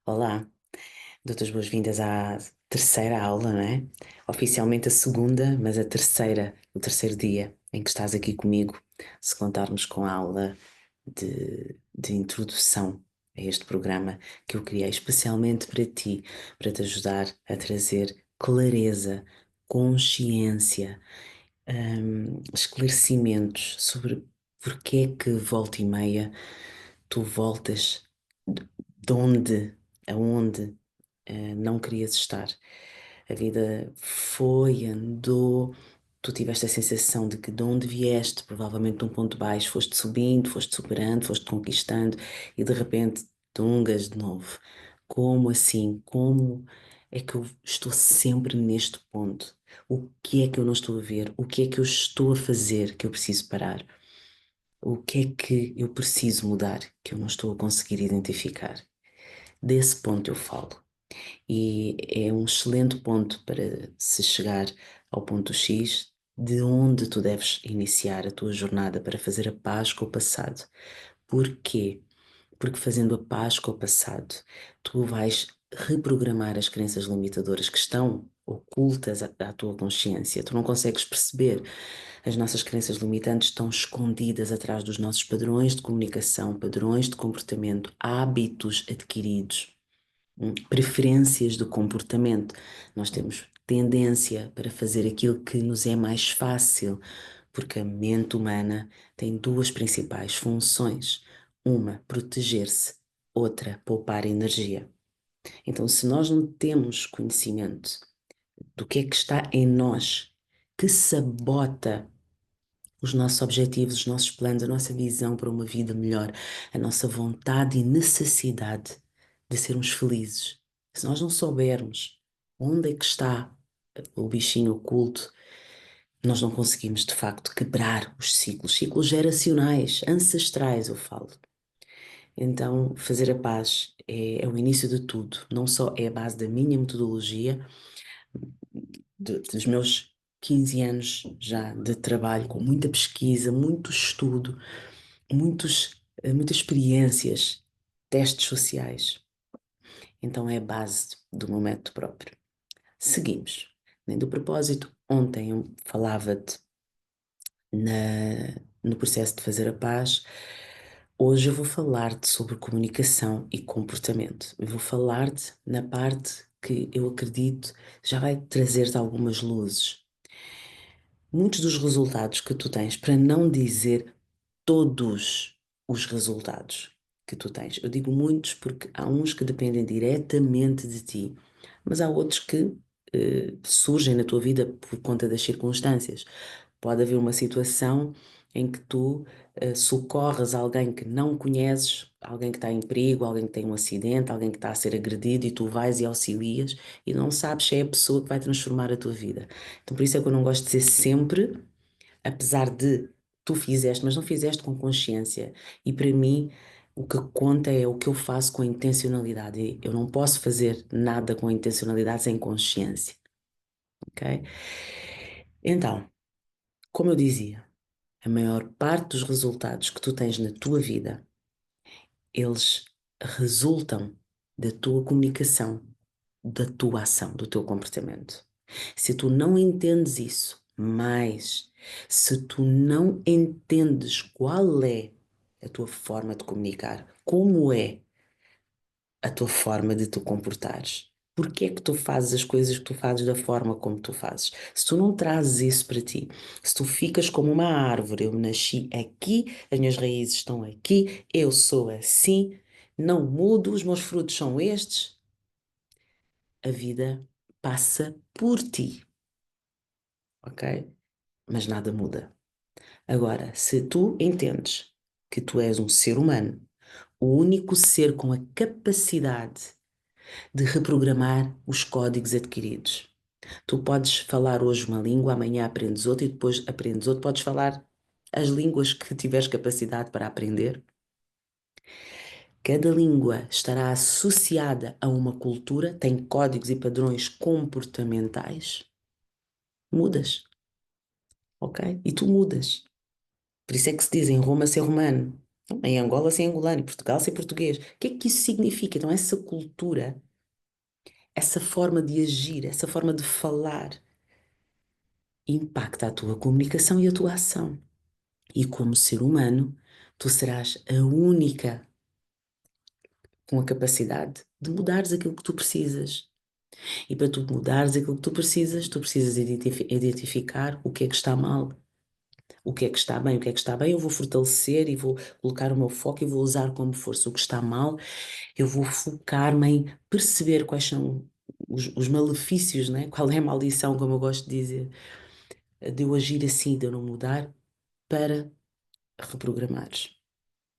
Olá, dou-te as boas-vindas à terceira aula, não é? Oficialmente a segunda, mas a terceira, o terceiro dia em que estás aqui comigo, se contarmos com a aula de introdução a este programa que eu criei especialmente para ti, para te ajudar a trazer clareza, consciência, esclarecimentos sobre porque é que volta e meia tu voltas de onde, aonde não querias estar. A vida foi, andou, tu tiveste a sensação de que de onde vieste, provavelmente de um ponto baixo, foste subindo, foste superando, foste conquistando e de repente tungas de novo. Como assim? Como é que eu estou sempre neste ponto? O que é que eu não estou a ver? O que é que eu estou a fazer que eu preciso parar? O que é que eu preciso mudar que eu não estou a conseguir identificar? Desse ponto eu falo. E é um excelente ponto para se chegar ao ponto X, de onde tu deves iniciar a tua jornada para fazer a paz com o passado. Porquê? Porque fazendo a paz com o passado, tu vais reprogramar as crenças limitadoras que estão ocultas à tua consciência. Tu não consegues perceber. As nossas crenças limitantes estão escondidas atrás dos nossos padrões de comunicação, padrões de comportamento, hábitos adquiridos, preferências de comportamento. Nós temos tendência para fazer aquilo que nos é mais fácil, porque a mente humana tem duas principais funções: uma, proteger-se, outra, poupar energia. Então, se nós não temos conhecimento do que é que está em nós que sabota os nossos objetivos, os nossos planos, a nossa visão para uma vida melhor, a nossa vontade e necessidade de sermos felizes. Se nós não soubermos onde é que está o bichinho oculto, nós não conseguimos de facto quebrar os ciclos, ciclos geracionais, ancestrais, eu falo. Então, fazer a paz é o início de tudo, não só é a base da minha metodologia, dos meus 15 anos já de trabalho, com muita pesquisa, muito estudo, muitas experiências, testes sociais. Então é a base do meu método próprio. Seguimos. Nem do propósito, ontem eu falava-te no processo de fazer a paz. Hoje eu vou falar-te sobre comunicação e comportamento. Eu vou falar-te na parte que eu acredito já vai trazer-te algumas luzes. Muitos dos resultados que tu tens, para não dizer todos os resultados que tu tens. Eu digo muitos porque há uns que dependem diretamente de ti, mas há outros que surgem na tua vida por conta das circunstâncias. Pode haver uma situação em que tu socorres alguém que não conheces, alguém que está em perigo, alguém que tem um acidente, alguém que está a ser agredido e tu vais e auxilias e não sabes se é a pessoa que vai transformar a tua vida. Então por isso é que eu não gosto de dizer sempre, apesar de tu fizeste, mas não fizeste com consciência. E para mim, o que conta é o que eu faço com intencionalidade. E eu não posso fazer nada com intencionalidade sem consciência, ok? Então, como eu dizia, a maior parte dos resultados que tu tens na tua vida, eles resultam da tua comunicação, da tua ação, do teu comportamento. Se tu não entendes isso, mas se tu não entendes qual é a tua forma de comunicar, como é a tua forma de te comportares, porque é que tu fazes as coisas que tu fazes da forma como tu fazes? Se tu não trazes isso para ti, se tu ficas como uma árvore, eu nasci aqui, as minhas raízes estão aqui, eu sou assim, não mudo, os meus frutos são estes, a vida passa por ti, ok? Mas nada muda. Agora, se tu entendes que tu és um ser humano, o único ser com a capacidade de reprogramar os códigos adquiridos. Tu podes falar hoje uma língua, amanhã aprendes outra e depois aprendes outra. Podes falar as línguas que tiveres capacidade para aprender. Cada língua estará associada a uma cultura, tem códigos e padrões comportamentais. Mudas, ok? E tu mudas. Por isso é que se diz em Roma ser romano. Então, em Angola sem angolano, em Portugal sem português. O que é que isso significa? Então, essa cultura, essa forma de agir, essa forma de falar, impacta a tua comunicação e a tua ação. E como ser humano, tu serás a única com a capacidade de mudares aquilo que tu precisas. E para tu mudares aquilo que tu precisas identificar o que é que está mal, o que é que está bem, o que é que está bem, eu vou fortalecer e vou colocar o meu foco e vou usar como força o que está mal, eu vou focar-me em perceber quais são os malefícios, né? Qual é a maldição, como eu gosto de dizer, de eu agir assim, de eu não mudar, para reprogramares.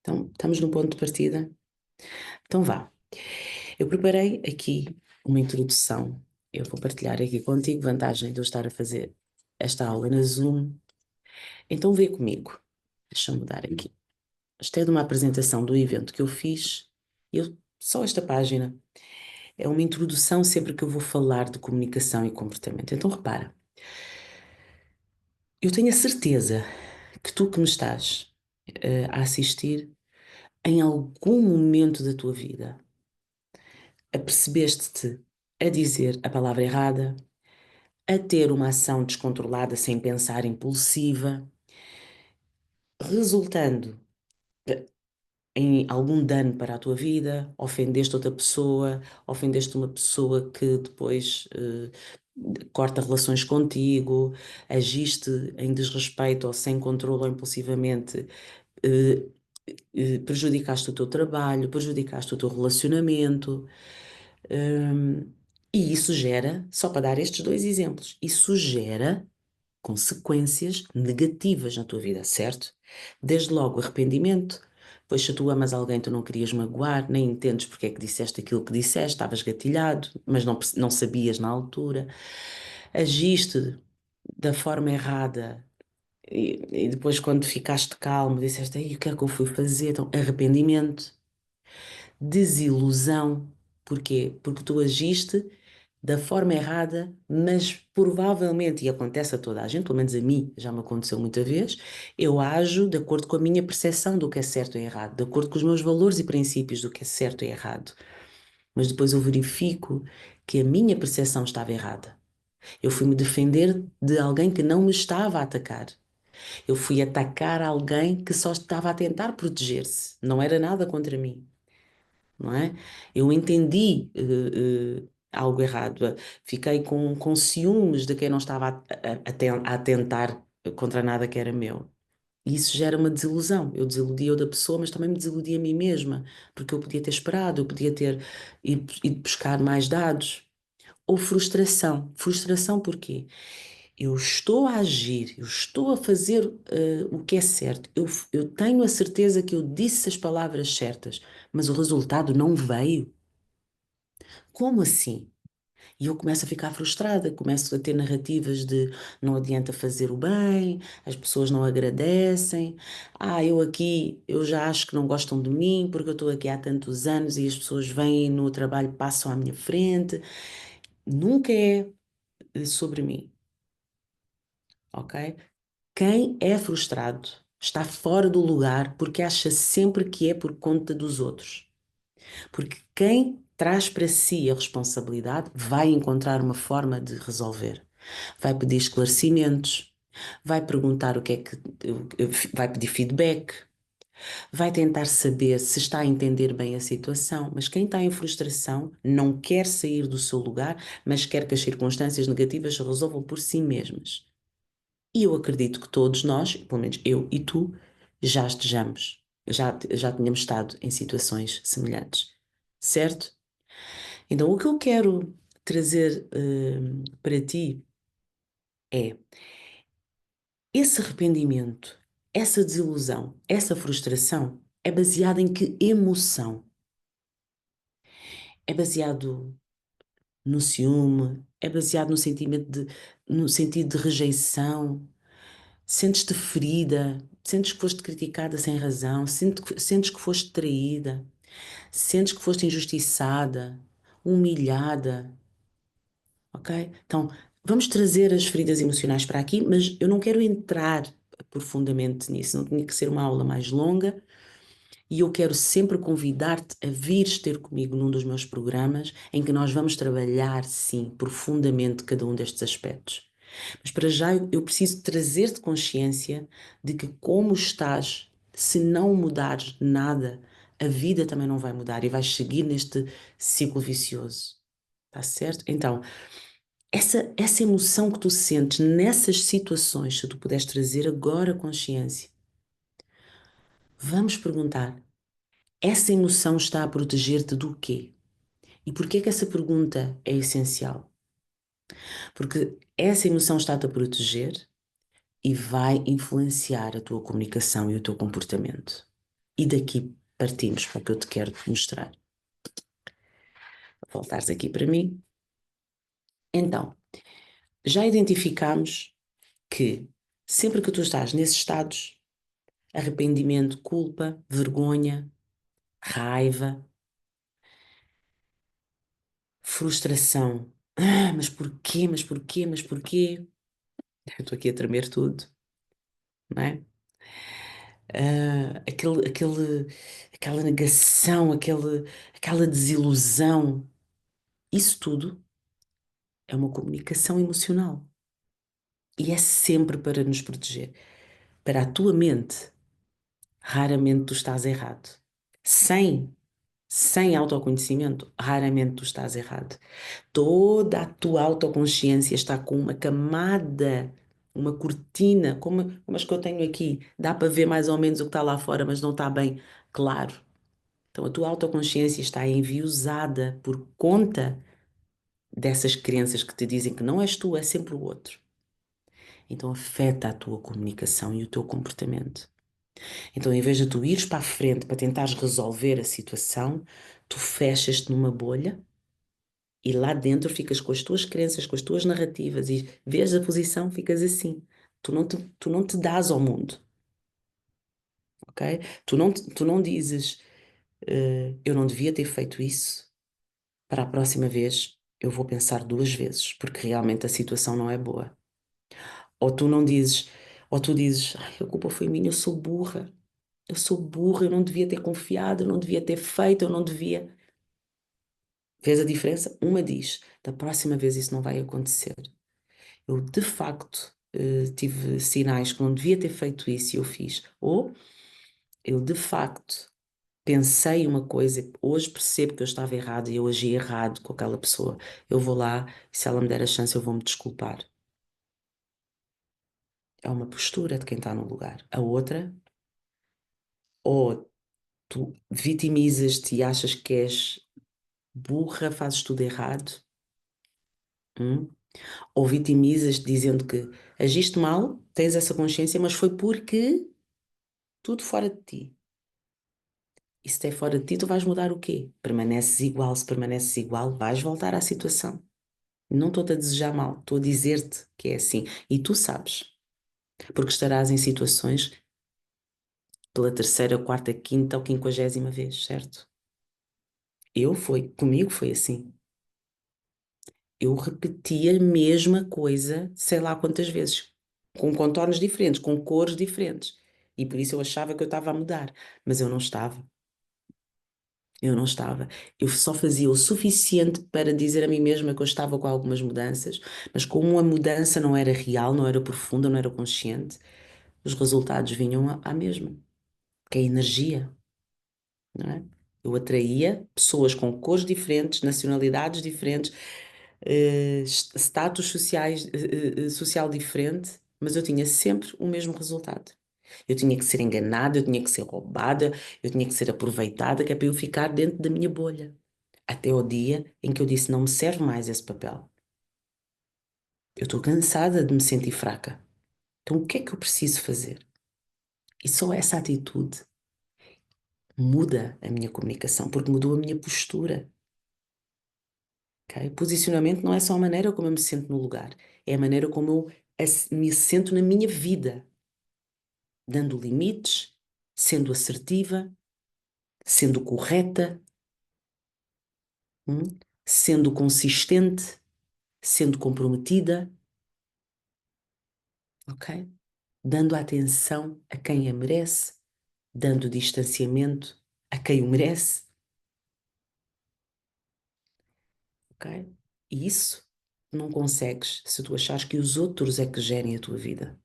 Então, estamos no ponto de partida? Então vá. Eu preparei aqui uma introdução. Eu vou partilhar aqui contigo, vantagem de eu estar a fazer esta aula na Zoom. Então vê comigo. Deixa eu mudar aqui. Isto é de uma apresentação do evento que eu fiz. Só esta página é uma introdução sempre que eu vou falar de comunicação e comportamento. Então repara, eu tenho a certeza que tu que me estás a assistir, em algum momento da tua vida, apercebeste-te a dizer a palavra errada, a ter uma ação descontrolada sem pensar, impulsiva, resultando em algum dano para a tua vida, ofendeste outra pessoa, ofendeste uma pessoa que depois corta relações contigo, agiste em desrespeito ou sem controle ou impulsivamente, eh, prejudicaste o teu trabalho, prejudicaste o teu relacionamento. hum, e isso gera, só para dar estes dois exemplos, isso gera consequências negativas na tua vida, certo? Desde logo arrependimento, pois se tu amas alguém, tu não querias magoar, nem entendes porque é que disseste aquilo que disseste, estavas gatilhado, mas não sabias na altura, agiste da forma errada e depois quando ficaste calmo, disseste, ei, o que é que eu fui fazer? Então, arrependimento, desilusão, porquê? Porque tu agiste da forma errada, mas provavelmente, e acontece a toda a gente, pelo menos a mim já me aconteceu muita vez, eu ajo de acordo com a minha percepção do que é certo e errado, de acordo com os meus valores e princípios do que é certo e errado. Mas depois eu verifico que a minha percepção estava errada. Eu fui-me defender de alguém que não me estava a atacar. Eu fui atacar alguém que só estava a tentar proteger-se. Não era nada contra mim, não é? Eu entendi algo errado, fiquei com ciúmes de quem não estava a tentar contra nada que era meu. E isso gera uma desilusão. Eu desiludia outra pessoa, mas também me desiludia a mim mesma, porque eu podia ter esperado, eu podia ter ido buscar mais dados. Ou frustração. Frustração porquê? Eu estou a agir, eu estou a fazer o que é certo, eu tenho a certeza que eu disse as palavras certas, mas o resultado não veio. Como assim? E eu começo a ficar frustrada, começo a ter narrativas de não adianta fazer o bem, as pessoas não agradecem, eu aqui, eu já acho que não gostam de mim porque eu estou aqui há tantos anos e as pessoas vêm no trabalho, passam à minha frente. Nunca é sobre mim, ok? Quem é frustrado está fora do lugar porque acha sempre que é por conta dos outros. Porque quem traz para si a responsabilidade vai encontrar uma forma de resolver. Vai pedir esclarecimentos, vai perguntar o que é que. Vai pedir feedback, vai tentar saber se está a entender bem a situação. Mas quem está em frustração não quer sair do seu lugar, mas quer que as circunstâncias negativas se resolvam por si mesmas. E eu acredito que todos nós, pelo menos eu e tu, já estejamos, já tenhamos estado em situações semelhantes, certo? Então, o que eu quero trazer para ti é esse arrependimento, essa desilusão, essa frustração é baseada em que emoção? É baseado no ciúme? É baseado no sentido de rejeição? Sentes-te ferida? Sentes que foste criticada sem razão? Sentes que foste traída? Sentes que foste injustiçada? Humilhada? Ok? Então, vamos trazer as feridas emocionais para aqui, mas eu não quero entrar profundamente nisso, não tinha que ser uma aula mais longa, E eu quero sempre convidar-te a vires ter comigo num dos meus programas em que nós vamos trabalhar, sim, profundamente cada um destes aspectos. Mas para já eu preciso trazer-te consciência de que como estás, se não mudares nada, a vida também não vai mudar e vais seguir neste ciclo vicioso. Tá certo? Então, essa emoção que tu sentes nessas situações, se tu puderes trazer agora consciência, vamos perguntar, essa emoção está a proteger-te do quê? E porquê que essa pergunta é essencial? Porque essa emoção está-te a proteger e vai influenciar a tua comunicação e o teu comportamento. E daqui partimos para o que eu te quero mostrar. Voltares aqui para mim. Então, já identificamos que sempre que tu estás nesses estados, arrependimento, culpa, vergonha, raiva, frustração. Mas porquê? Mas porquê? Mas porquê? Eu estou aqui a tremer tudo, não é? Aquela negação, aquela desilusão. Isso tudo é uma comunicação emocional. E é sempre para nos proteger. Para a tua mente, raramente tu estás errado. Sem, sem autoconhecimento, raramente tu estás errado. Toda a tua autoconsciência está com uma camada, uma cortina, como as que eu tenho aqui. Dá para ver mais ou menos o que está lá fora, mas não está bem claro. Então a tua autoconsciência está enviosada por conta dessas crenças que te dizem que não és tu, é sempre o outro. Então afeta a tua comunicação e o teu comportamento. Então, em vez de tu ires para a frente para tentares resolver a situação, tu fechas-te numa bolha e lá dentro ficas com as tuas crenças, com as tuas narrativas e vês a posição, ficas assim. Tu não te dás ao mundo, ok? Tu não dizes, eu não devia ter feito isso, para a próxima vez eu vou pensar duas vezes, porque realmente a situação não é boa. Ou tu não dizes, ou tu dizes, ai, a culpa foi minha, eu sou burra, eu não devia ter confiado, eu não devia ter feito, eu não devia. Vês a diferença? Uma diz, da próxima vez isso não vai acontecer. Eu, de facto, tive sinais que não devia ter feito isso e eu fiz. Ou eu, de facto, pensei uma coisa, hoje percebo que eu estava errado e eu agi errado com aquela pessoa. Eu vou lá e se ela me der a chance eu vou me desculpar. É uma postura de quem está no lugar. A outra, ou tu vitimizas-te e achas que és burra, fazes tudo errado, hum? Ou vitimizas-te dizendo que agiste mal, tens essa consciência, mas foi porque tudo fora de ti. E se é fora de ti, tu vais mudar o quê? Permaneces igual. Se permaneces igual, vais voltar à situação. Não estou-te a desejar mal, estou a dizer-te que é assim. E tu sabes, porque estarás em situações pela terceira, quarta, quinta ou quinquagésima vez, certo? Comigo foi assim. Eu repeti a mesma coisa, sei lá quantas vezes, com contornos diferentes, com cores diferentes. E por isso eu achava que eu estava a mudar, mas eu não estava. Eu não estava. Eu só fazia o suficiente para dizer a mim mesma que eu estava com algumas mudanças, mas como a mudança não era real, não era profunda, não era consciente, os resultados vinham à mesma, que é a energia, não é? Eu atraía pessoas com cores diferentes, nacionalidades diferentes, status sociais, social diferente, mas eu tinha sempre o mesmo resultado. Eu tinha que ser enganada, eu tinha que ser roubada, eu tinha que ser aproveitada, que é para eu ficar dentro da minha bolha. Até o dia em que eu disse: não me serve mais esse papel. Eu estou cansada de me sentir fraca. Então o que é que eu preciso fazer? E só essa atitude muda a minha comunicação, porque mudou a minha postura. Ok? Posicionamento não é só a maneira como eu me sinto no lugar, é a maneira como eu me sinto na minha vida, dando limites, sendo assertiva, sendo correta, hum? Sendo consistente, sendo comprometida, ok? Dando atenção a quem a merece, dando distanciamento a quem o merece, ok? E isso não consegues se tu achares que os outros é que gerem a tua vida,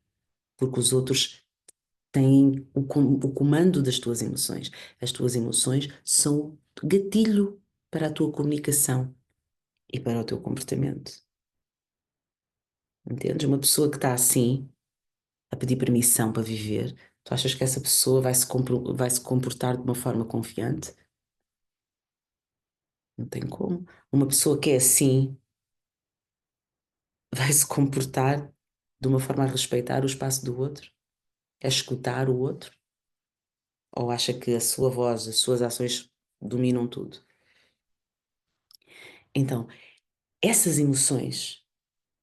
porque os outros têm o comando das tuas emoções. As tuas emoções são o gatilho para a tua comunicação e para o teu comportamento. Entendes? Uma pessoa que está assim, a pedir permissão para viver, tu achas que essa pessoa vai se comportar de uma forma confiante? Não tem como. Uma pessoa que é assim vai se comportar de uma forma a respeitar o espaço do outro, a escutar o outro, ou acha que a sua voz, as suas ações dominam tudo? Então, essas emoções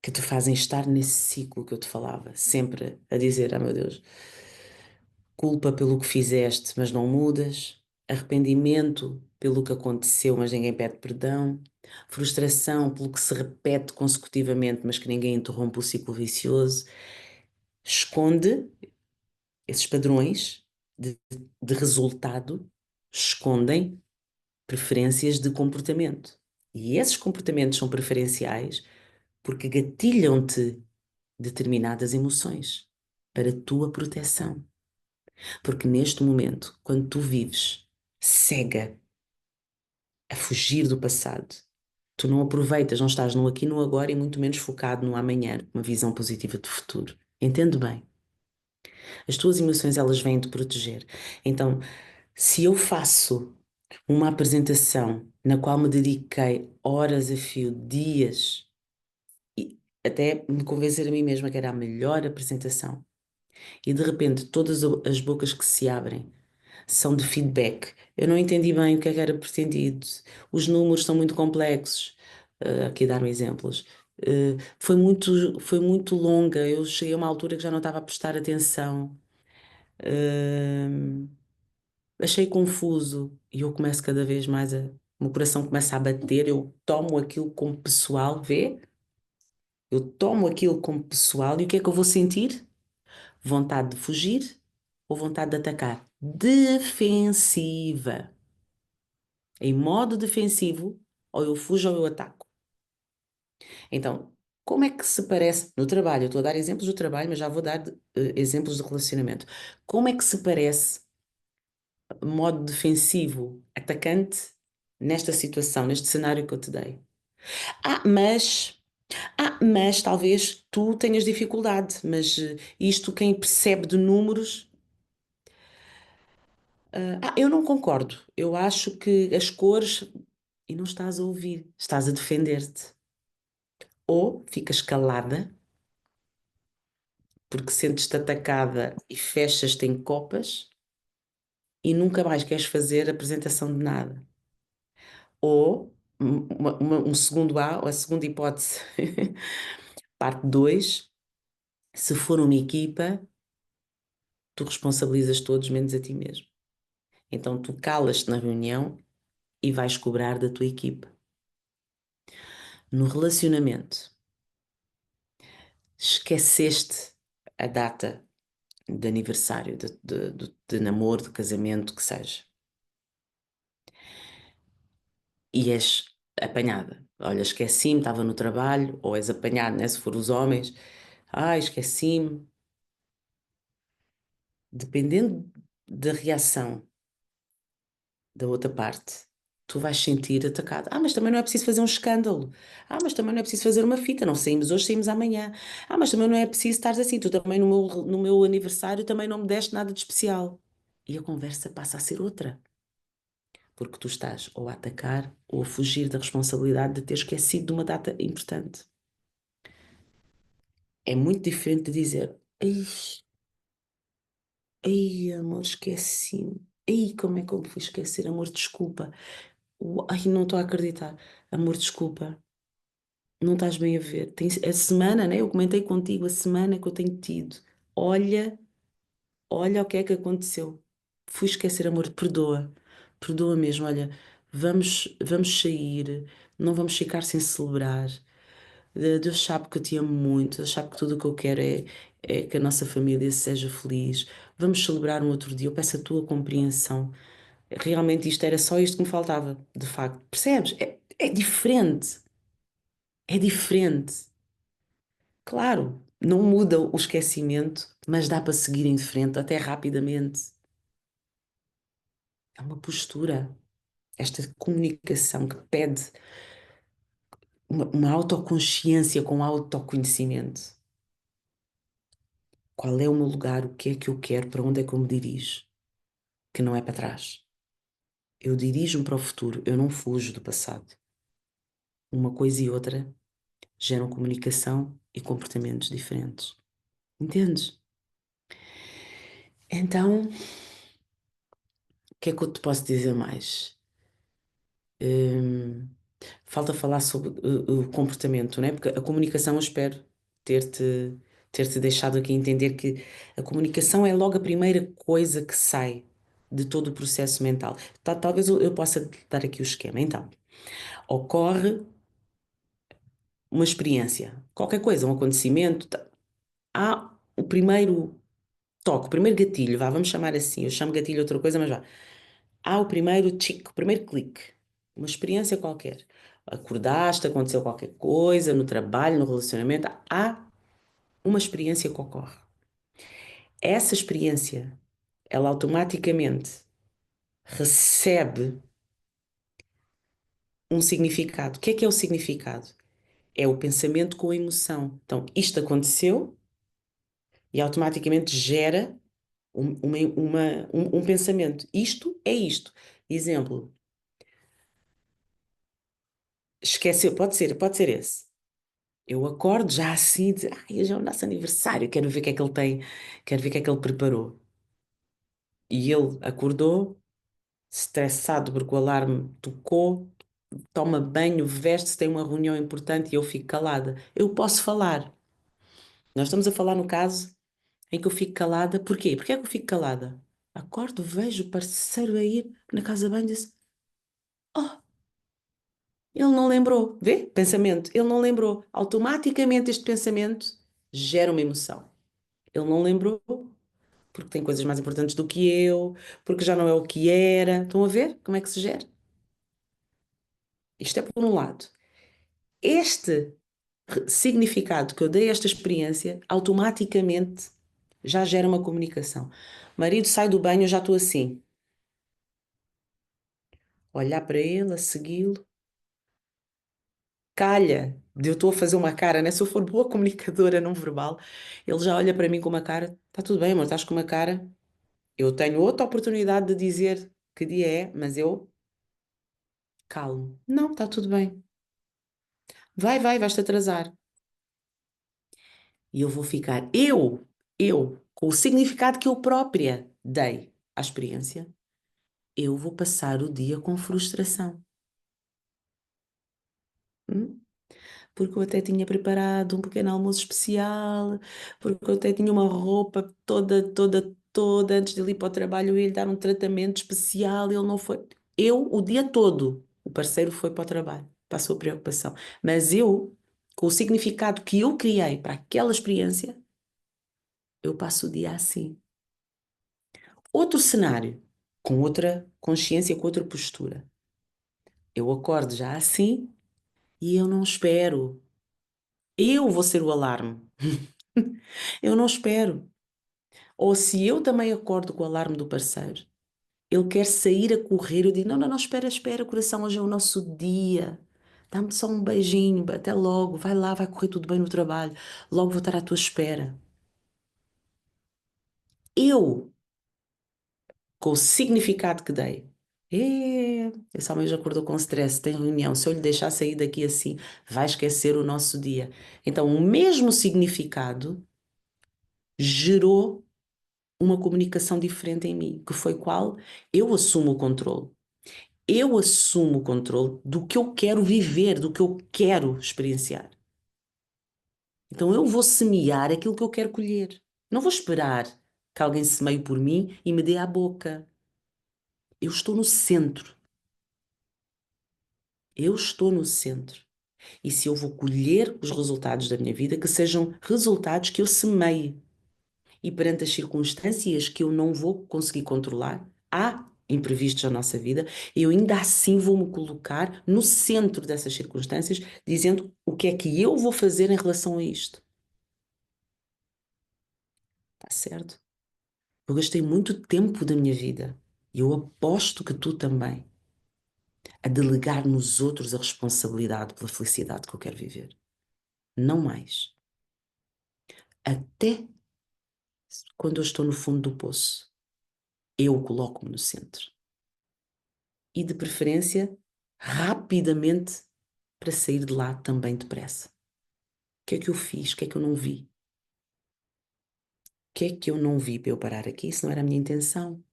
que te fazem estar nesse ciclo que eu te falava, sempre a dizer: ah, meu Deus, culpa pelo que fizeste, mas não mudas, arrependimento pelo que aconteceu, mas ninguém pede perdão, frustração pelo que se repete consecutivamente, mas que ninguém interrompe o ciclo vicioso. Esconde esses padrões de, de resultado, escondem preferências de comportamento. E esses comportamentos são preferenciais porque gatilham-te determinadas emoções para tua proteção. Porque neste momento, quando tu vives cega a fugir do passado, tu não aproveitas, não estás no aqui e no agora e muito menos focado no amanhã, com uma visão positiva do futuro. Entende bem? As tuas emoções, elas vêm te proteger. Então, se eu faço uma apresentação na qual me dediquei horas a fio, dias, e até me convencer a mim mesma que era a melhor apresentação, e de repente todas as bocas que se abrem são de feedback. Eu não entendi bem o que é que era pretendido. Os números são muito complexos. Aqui dar-me exemplos. Foi muito longa. Eu cheguei a uma altura que já não estava a prestar atenção. Uh, Achei confuso e eu começo cada vez mais a. O meu coração começa a bater. Eu tomo aquilo como pessoal, vê? Eu tomo aquilo como pessoal e o que é que eu vou sentir? Vontade de fugir ou vontade de atacar? Defensiva. Em modo defensivo, ou eu fujo ou eu ataco. Então, como é que se parece no trabalho? Eu estou a dar exemplos do trabalho, mas já vou dar exemplos de relacionamento. Como é que se parece modo defensivo, atacante, nesta situação, neste cenário que eu te dei? Ah, mas. Mas talvez tu tenhas dificuldade, mas isto quem percebe de números. Eu não concordo. Eu acho que as cores. E não estás a ouvir, estás a defender-te. Ou ficas calada porque sentes-te atacada e fechas-te em copas e nunca mais queres fazer apresentação de nada. Ou um segundo A, ou a segunda hipótese, parte 2, se for uma equipa, tu responsabilizas todos menos a ti mesmo. Então tu calas-te na reunião e vais cobrar da tua equipa. No relacionamento, esqueceste a data de aniversário, de namoro, de casamento, que seja. E és apanhada. Olha, esqueci-me, estava no trabalho, ou és apanhado, né? Se for os homens, esqueci-me. Dependendo da reação da outra parte, tu vais sentir atacado. Mas também não é preciso fazer um escândalo. Mas também não é preciso fazer uma fita. Não saímos hoje, saímos amanhã. Mas também não é preciso estar assim. Tu também no meu aniversário também não me deste nada de especial. E a conversa passa a ser outra. Porque tu estás ou a atacar ou a fugir da responsabilidade de ter esquecido de uma data importante. É muito diferente de dizer: Ei, ei, amor, esqueci-me. Ei, como é que eu me fui esquecer? Amor, desculpa. Ai, não estou a acreditar. Amor, desculpa. Não estás bem a ver. A semana, né? Eu comentei contigo a semana que eu tenho tido. Olha, olha o que é que aconteceu. Fui esquecer, amor, perdoa. Perdoa mesmo. Olha, vamos sair. Não vamos ficar sem celebrar. Deus sabe que eu te amo muito, Deus sabe que tudo o que eu quero é que a nossa família seja feliz. Vamos celebrar um outro dia. Eu peço a tua compreensão. Realmente isto era só isto que me faltava, de facto. Percebes? É diferente. É diferente. Claro, não muda o esquecimento, mas dá para seguir em frente até rapidamente. É uma postura. Esta comunicação que pede uma autoconsciência com autoconhecimento. Qual é o meu lugar? O que é que eu quero? Para onde é que eu me dirijo? Que não é para trás. Eu dirijo-me para o futuro, eu não fujo do passado. Uma coisa e outra geram comunicação e comportamentos diferentes. Entendes? Então, o que é que eu te posso dizer mais? Hum, falta falar sobre o comportamento, né? Porque a comunicação, eu espero ter-te ter-te deixado aqui entender que a comunicação é logo a primeira coisa que sai de todo o processo mental. Talvez eu possa dar aqui o esquema. Então, ocorre uma experiência, qualquer coisa, um acontecimento, há o primeiro toque, o primeiro gatilho, vá, vamos chamar assim, eu chamo gatilho outra coisa, mas vá. Há o primeiro tic, o primeiro clique, uma experiência qualquer. Acordaste, aconteceu qualquer coisa no trabalho, no relacionamento, há uma experiência que ocorre. Essa experiência, ela automaticamente recebe um significado. O que é o significado? É o pensamento com a emoção. Então, isto aconteceu e automaticamente gera um pensamento. Isto é isto. Exemplo, esqueceu, pode ser esse. Eu acordo já assim, hoje é o nosso aniversário, quero ver o que é que ele tem, quero ver o que é que ele preparou. E ele acordou, estressado porque o alarme tocou, toma banho, veste-se, tem uma reunião importante e eu fico calada. Eu posso falar. Nós estamos a falar no caso em que eu fico calada. Porquê? Porquê é que eu fico calada? Acordo, vejo o parceiro a ir na casa de banho e disse: Oh, ele não lembrou. Vê? Pensamento. Ele não lembrou. Automaticamente este pensamento gera uma emoção. Ele não lembrou porque tem coisas mais importantes do que eu, porque já não é o que era. Estão a ver como é que se gera? Isto é por um lado. Este significado que eu dei a esta experiência, automaticamente já gera uma comunicação. Marido sai do banho, eu já estou assim, olhar para ele, a segui-lo. Calha, de eu estou a fazer uma cara, né? Se eu for boa comunicadora não verbal, ele já olha para mim com uma cara, está tudo bem, amor, estás com uma cara. Eu tenho outra oportunidade de dizer que dia é, mas eu calmo. Não, está tudo bem. Vais-te atrasar. E eu vou ficar, com o significado que eu própria dei à experiência, eu vou passar o dia com frustração. Hum? Porque eu até tinha preparado um pequeno almoço especial, porque eu até tinha uma roupa toda, antes de ele ir para o trabalho, eu ia lhe dar um tratamento especial, ele não foi. Eu, o dia todo, o parceiro foi para o trabalho, passou preocupação. Mas eu, com o significado que eu criei para aquela experiência, eu passo o dia assim. Outro cenário, com outra consciência, com outra postura. Eu acordo já assim e eu não espero. Eu vou ser o alarme. Eu não espero. Ou se eu também acordo com o alarme do parceiro, ele quer sair a correr, eu digo: não, não, não, espera, espera, coração, hoje é o nosso dia. Dá-me só um beijinho, até logo, vai lá, vai correr tudo bem no trabalho, logo vou estar à tua espera. Eu, com o significado que dei, esse homem já acordou com stress, tem reunião, se eu lhe deixar sair daqui assim, vai esquecer o nosso dia. Então, o mesmo significado gerou uma comunicação diferente em mim, que foi qual? Eu assumo o controle. Eu assumo o controle do que eu quero viver, do que eu quero experienciar. Então eu vou semear aquilo que eu quero colher. Não vou esperar que alguém semeie por mim e me dê à boca. Eu estou no centro. Eu estou no centro. E se eu vou colher os resultados da minha vida, que sejam resultados que eu semeie. E perante as circunstâncias que eu não vou conseguir controlar, há imprevistos na nossa vida, eu ainda assim vou-me colocar no centro dessas circunstâncias, dizendo o que é que eu vou fazer em relação a isto. Está certo? Eu gastei muito tempo da minha vida, e eu aposto que tu também, a delegar nos outros a responsabilidade pela felicidade que eu quero viver. Não mais. Até quando eu estou no fundo do poço, eu coloco-me no centro. E de preferência, rapidamente, para sair de lá também depressa. O que é que eu fiz? O que é que eu não vi? O que é que eu não vi para eu parar aqui? Isso não era a minha intenção.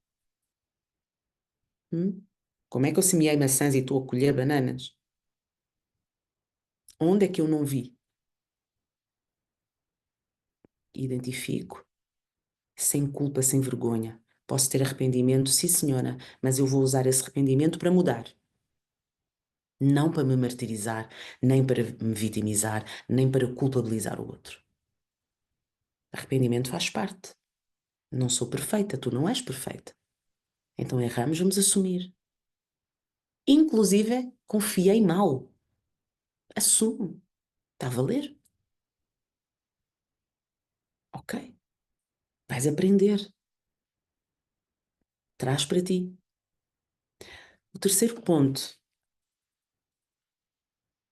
Como é que eu semeei maçãs e estou a colher bananas? Onde é que eu não vi? Identifico, sem culpa, sem vergonha. Posso ter arrependimento, sim senhora, mas eu vou usar esse arrependimento para mudar. Não para me martirizar, nem para me vitimizar, nem para culpabilizar o outro. Arrependimento faz parte. Não sou perfeita, tu não és perfeita. Então erramos, vamos assumir. Inclusive, confiei mal. Assumo. Está a valer? Ok. Vais aprender. Traz para ti. O terceiro ponto,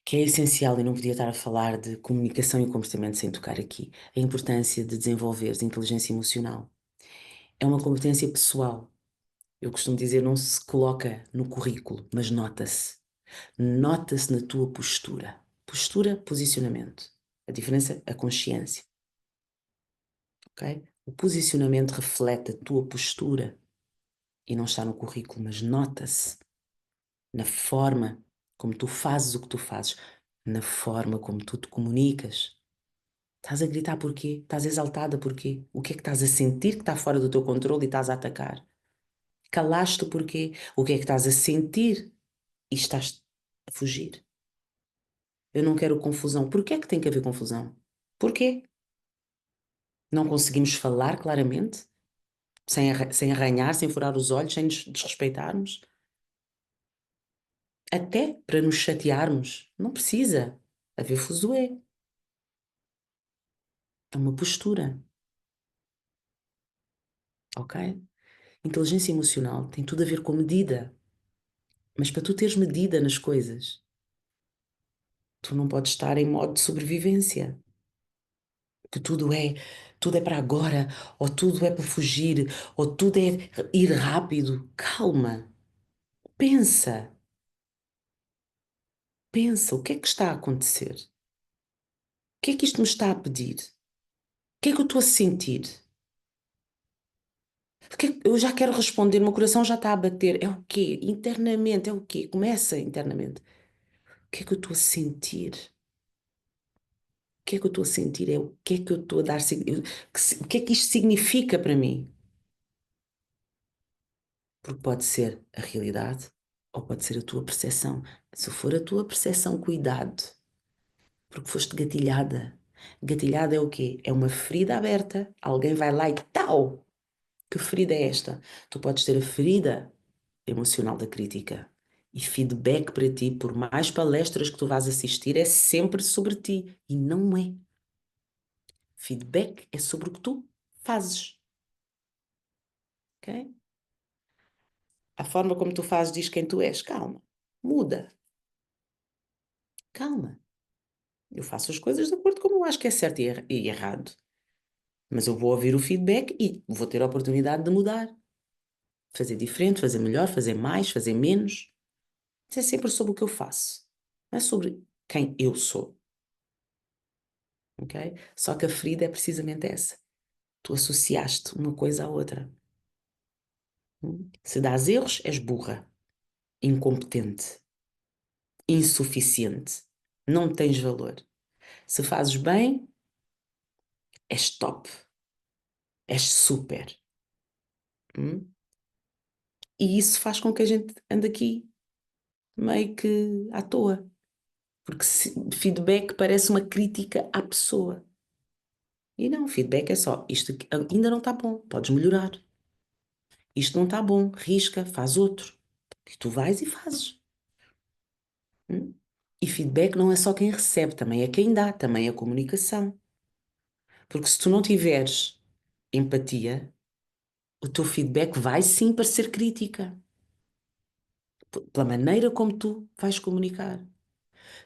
que é essencial e não podia estar a falar de comunicação e comportamento sem tocar aqui, a importância de desenvolveres inteligência emocional. É uma competência pessoal. Eu costumo dizer, não se coloca no currículo, mas nota-se. Nota-se na tua postura. Postura, posicionamento. A diferença, a consciência. Ok? O posicionamento reflete a tua postura e não está no currículo, mas nota-se na forma como tu fazes o que tu fazes, na forma como tu te comunicas. Estás a gritar porquê? Estás exaltada porquê? O que é que estás a sentir que está fora do teu controle e estás a atacar? Calaste porquê? O que é que estás a sentir e estás a fugir? Eu não quero confusão. Porquê é que tem que haver confusão? Porquê? Não conseguimos falar claramente? Sem arranhar, sem furar os olhos, sem nos desrespeitarmos? Até para nos chatearmos. Não precisa haver fuzuê. É uma postura, ok? Inteligência emocional tem tudo a ver com medida. Mas para tu teres medida nas coisas, tu não podes estar em modo de sobrevivência. Que tudo é para agora, ou tudo é para fugir, ou tudo é ir rápido. Calma, pensa, pensa, o que é que está a acontecer? O que é que isto me está a pedir? O que é que eu estou a sentir? Eu já quero responder, o meu coração já está a bater. É o quê? Internamente, é o quê? Começa internamente. O que é que eu estou a sentir? O que é que eu estou a sentir? É o que é que eu estou a dar? O que é que isto significa para mim? Porque pode ser a realidade ou pode ser a tua percepção. Se for a tua percepção, cuidado, porque foste gatilhada. Gatilhada é o quê? É uma ferida aberta. Alguém vai lá e tal! Que ferida é esta? Tu podes ter a ferida emocional da crítica. E feedback para ti, por mais palestras que tu vás assistir, é sempre sobre ti. E não é. Feedback é sobre o que tu fazes. Ok? A forma como tu fazes diz quem tu és. Calma. Muda. Calma. Eu faço as coisas de acordo com como eu acho que é certo e errado. Mas eu vou ouvir o feedback e vou ter a oportunidade de mudar. Fazer diferente, fazer melhor, fazer mais, fazer menos. Mas é sempre sobre o que eu faço. Não é sobre quem eu sou. Ok? Só que a ferida é precisamente essa. Tu associaste uma coisa à outra. Se dás erros, és burra, incompetente, insuficiente, não tens valor. Se fazes bem, és top, és super. Hum? E isso faz com que a gente ande aqui meio que à toa, porque feedback parece uma crítica à pessoa. E não, feedback é só, isto ainda não está bom, podes melhorar. Isto não está bom, risca, faz outro. E tu vais e fazes. Hum? E feedback não é só quem recebe, também é quem dá, também é comunicação. Porque se tu não tiveres empatia, o teu feedback vai sim parecer crítica, pela maneira como tu vais comunicar.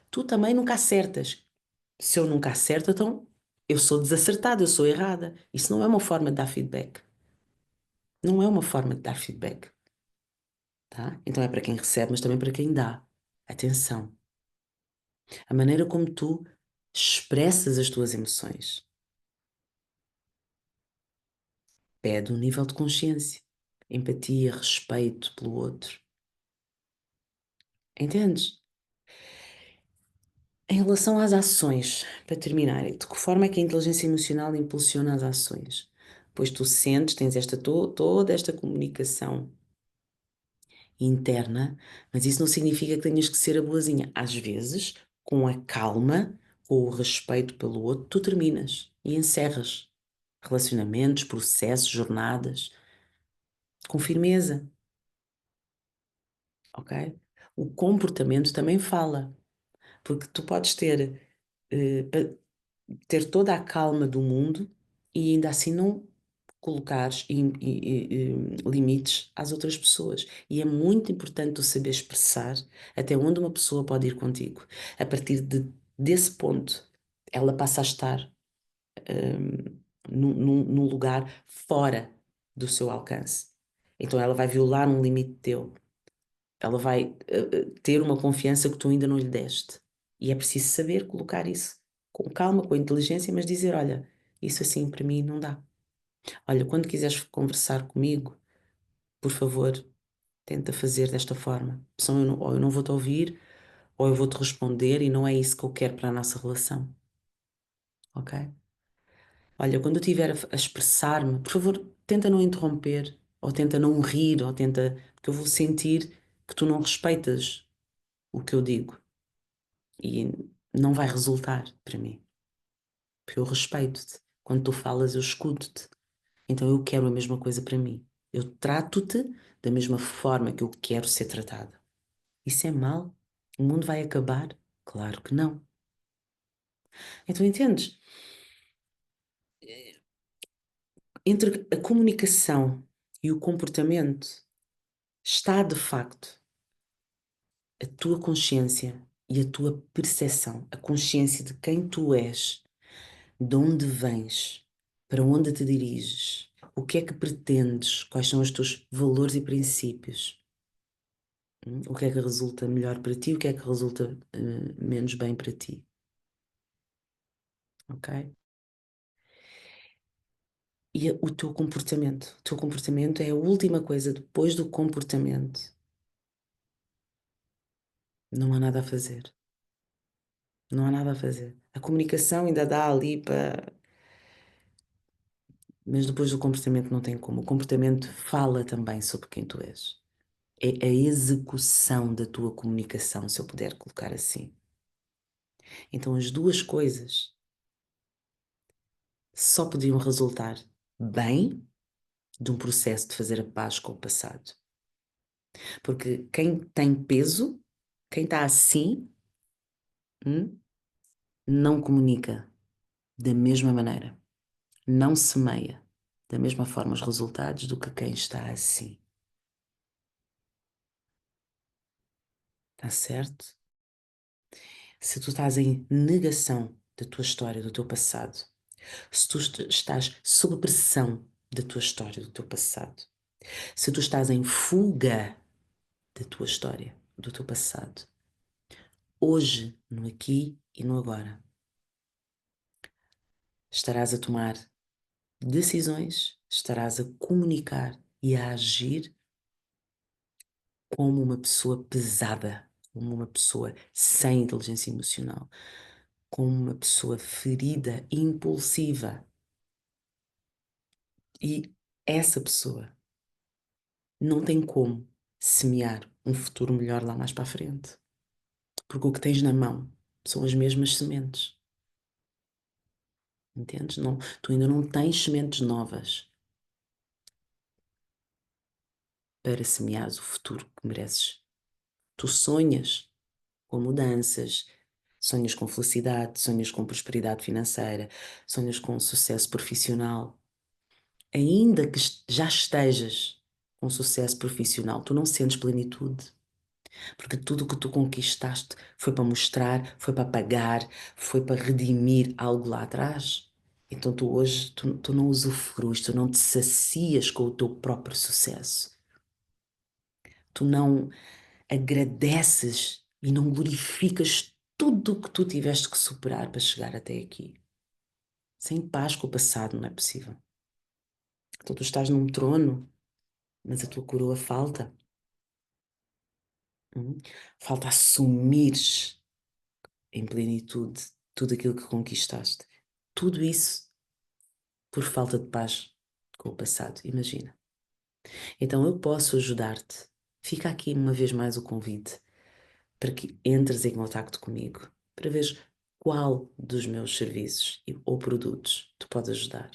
Tu também nunca acertas. Se eu nunca acerto, então eu sou desacertada, eu sou errada. Isso não é uma forma de dar feedback. Não é uma forma de dar feedback, tá? Então é para quem recebe, mas também para quem dá. Atenção. A maneira como tu expressas as tuas emoções pede um nível de consciência, empatia, respeito pelo outro. Entendes? Em relação às ações, para terminar, de que forma é que a inteligência emocional impulsiona as ações? Pois tu sentes, tens toda esta comunicação interna, mas isso não significa que tenhas que ser a boazinha. Às vezes, com a calma, com o respeito pelo outro, tu terminas e encerras relacionamentos, processos, jornadas, com firmeza, ok? O comportamento também fala, porque tu podes ter toda a calma do mundo e ainda assim não colocares limites às outras pessoas. E é muito importante tu saber expressar até onde uma pessoa pode ir contigo. A partir desse ponto, ela passa a estar num lugar fora do seu alcance. Então ela vai violar um limite teu. Ela vai ter uma confiança que tu ainda não lhe deste. E é preciso saber colocar isso com calma, com inteligência, mas dizer: olha, isso assim para mim não dá. Olha, quando quiseres conversar comigo, por favor, tenta fazer desta forma. Senão ou eu não vou-te ouvir, ou eu vou-te responder e não é isso que eu quero para a nossa relação. Ok? Olha, quando eu estiver a expressar-me, por favor, tenta não interromper, ou tenta não rir, ou tenta. Porque eu vou sentir que tu não respeitas o que eu digo. E não vai resultar para mim. Porque eu respeito-te. Quando tu falas, eu escuto-te. Então eu quero a mesma coisa para mim. Eu trato-te da mesma forma que eu quero ser tratada. Isso é mal? O mundo vai acabar? Claro que não. Então entendes? Entre a comunicação e o comportamento está de facto a tua consciência e a tua percepção, a consciência de quem tu és, de onde vens, para onde te diriges, o que é que pretendes, quais são os teus valores e princípios, o que é que resulta melhor para ti, o que é que resulta menos bem para ti, ok? E o teu comportamento é a última coisa, depois do comportamento, não há nada a fazer, não há nada a fazer. A comunicação ainda dá ali para. Mas depois do comportamento não tem como. O comportamento fala também sobre quem tu és. É a execução da tua comunicação, se eu puder colocar assim. Então, as duas coisas só podiam resultar bem de um processo de fazer a paz com o passado. Porque quem tem peso, quem está assim, hum, não comunica da mesma maneira, não semeia da mesma forma os resultados do que quem está assim. Está certo? Se tu estás em negação da tua história, do teu passado, se tu estás sob pressão da tua história, do teu passado, se tu estás em fuga da tua história, do teu passado, hoje, no aqui e no agora, estarás a tomar decisões, estarás a comunicar e a agir como uma pessoa pesada, como uma pessoa sem inteligência emocional, como uma pessoa ferida, impulsiva. E essa pessoa não tem como semear um futuro melhor lá mais para a frente. Porque o que tens na mão são as mesmas sementes. Entendes? Não, tu ainda não tens sementes novas. para semeares o futuro que mereces. Tu sonhas com mudanças, sonhas com felicidade, sonhas com prosperidade financeira, sonhas com sucesso profissional. Ainda que já estejas com sucesso profissional, tu não sentes plenitude. Porque tudo o que tu conquistaste foi para mostrar, foi para pagar, foi para redimir algo lá atrás. Então tu hoje, tu não usufruis, tu não te sacias com o teu próprio sucesso. Tu não agradeces e não glorificas tudo o que tu tiveste que superar para chegar até aqui. Sem paz com o passado não é possível. Então tu estás num trono, mas a tua coroa falta. Hum? Falta assumires em plenitude tudo aquilo que conquistaste. Tudo isso por falta de paz com o passado, imagina. Então eu posso ajudar-te. Fica aqui uma vez mais o convite para que entres em contacto comigo, para ver qual dos meus serviços ou produtos te pode ajudar.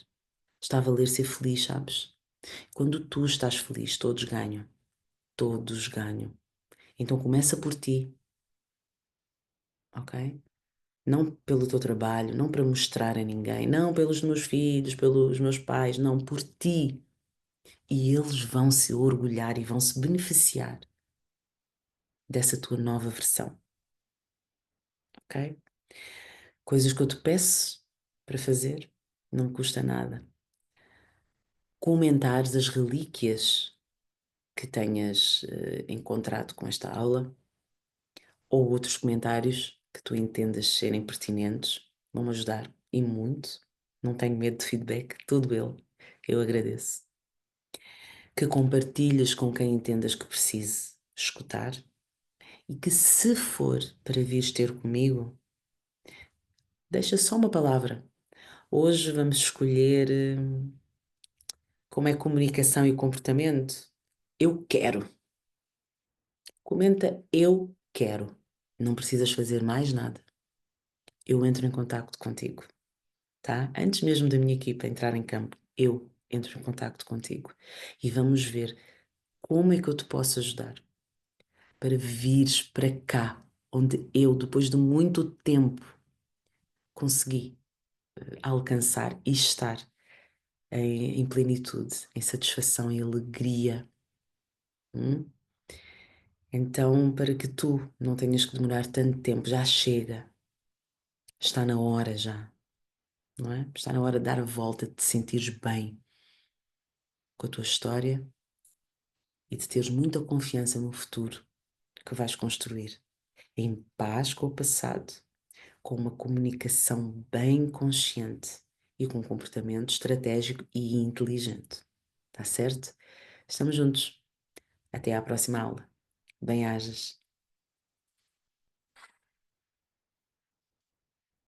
Está a valer ser feliz, sabes? Quando tu estás feliz, todos ganham. Todos ganham. Então começa por ti, ok? Não pelo teu trabalho, não para mostrar a ninguém, não pelos meus filhos, pelos meus pais, não, por ti. E eles vão se orgulhar e vão se beneficiar dessa tua nova versão, ok? Coisas que eu te peço para fazer, não custa nada. Comentares as relíquias que tenhas encontrado com esta aula ou outros comentários que tu entendas serem pertinentes, vão-me ajudar e muito. Não tenho medo de feedback, tudo ele. Eu agradeço. Que compartilhes com quem entendas que precise escutar e que se for para vires ter comigo, deixa só uma palavra. Hoje vamos escolher como é comunicação e comportamento. Eu quero. Comenta eu quero. Não precisas fazer mais nada. Eu entro em contacto contigo, tá? Antes mesmo da minha equipa entrar em campo, eu entro em contacto contigo e vamos ver como é que eu te posso ajudar para vires para cá, onde eu, depois de muito tempo, consegui alcançar e estar em plenitude, em satisfação e alegria. Hum? Então, para que tu não tenhas que demorar tanto tempo, já chega, está na hora já, não é? Está na hora de dar a volta, de te sentires bem com a tua história e de teres muita confiança no futuro que vais construir, em paz com o passado, com uma comunicação bem consciente e com um comportamento estratégico e inteligente. Tá certo? Estamos juntos. Até à próxima aula. Bem-ajas.